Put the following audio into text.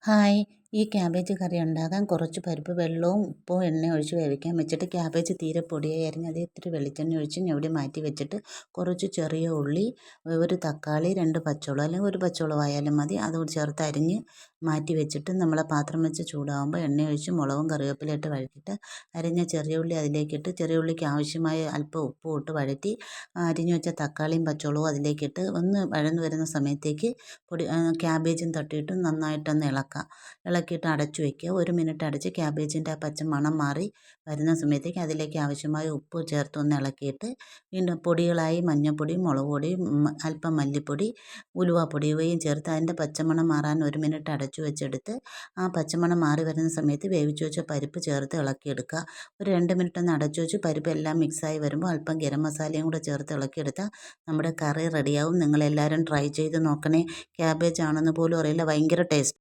Hi! ഈ cabbage കറി ഉണ്ടാക്കാൻ കുറച്ച് പരിപ്പ് വെള്ളവും ഉപ്പും എണ്ണയും ഒഴിച്ച് വേവിക്കാൻ വെച്ചിട്ട് ക്യാബേജ് തീരെ പൊടിയായി അരിഞ്ഞ് അതിൽ ഇത്തിരി വെളിച്ചെണ്ണ ഒഴിച്ച് ഞവടി മാറ്റി വെച്ചിട്ട് കുറച്ച് ചെറിയ ഉള്ളി, ഒരു തക്കാളി, 2 പച്ചമുളക് അല്ലെങ്കിൽ ഒരു പച്ചമുളക് ആയാലും മതി അതുകൂടി ചേർത്ത് അരിഞ്ഞ് മാറ്റി വെച്ചിട്ട് നമ്മളെ പാത്രം വെച്ച് ചൂടാകുമ്പോൾ എണ്ണ ഒഴിച്ച് മുളകും കറിവേപ്പിലയും ഇട്ട് വഴറ്റിയിട്ട് അരിഞ്ഞ ചെറിയ ഉള്ളി അതിലേക്കിട്ട് ചെറിയ ഉള്ളിക്ക് ആവശ്യമായ അല്പം ഉപ്പും ഇട്ട് വഴറ്റി അരിഞ്ഞു വെച്ച തക്കാളിയും പച്ചമുളകും അതിലേക്കിട്ട് ഒന്ന് വഴന്ന് വരുന്ന സമയത്തേക്ക് ക്യാബേജും തട്ടിയിട്ട് നന്നായിട്ടൊന്ന് ഇളക്കിയിട്ട് അടച്ചു വയ്ക്കുക. 1 മിനിറ്റ് അടച്ച് ക്യാബേജിൻ്റെ ആ പച്ച മണം മാറി വരുന്ന സമയത്തേക്ക് അതിലേക്ക് ആവശ്യമായ ഉപ്പ് ചേർത്ത് ഒന്ന് ഇളക്കിയിട്ട് വീണ്ടും പൊടികളായി മഞ്ഞൾപ്പൊടി, മുളക് പൊടി, അല്പം മല്ലിപ്പൊടി, ഉലുവാപ്പൊടി ഇവയും ചേർത്ത് അതിൻ്റെ പച്ചമണം മാറാൻ 1 മിനിറ്റ് അടച്ചു വെച്ചെടുത്ത് ആ പച്ചമണം മാറി വരുന്ന സമയത്ത് വേവിച്ച് വെച്ച പരിപ്പ് ചേർത്ത് ഇളക്കിയെടുക്കുക. ഒരു 2 മിനിറ്റ് ഒന്ന് അടച്ചു വെച്ച് പരിപ്പ് എല്ലാം മിക്സായി വരുമ്പോൾ അല്പം ഗരം മസാലയും കൂടെ ചേർത്ത് ഇളക്കിയെടുത്താൽ നമ്മുടെ കറി റെഡിയാവും. നിങ്ങളെല്ലാവരും ട്രൈ ചെയ്ത് നോക്കണേ. ക്യാബേജ് ആണെന്ന് പോലും അറിയില്ല, ഭയങ്കര ടേസ്റ്റ്.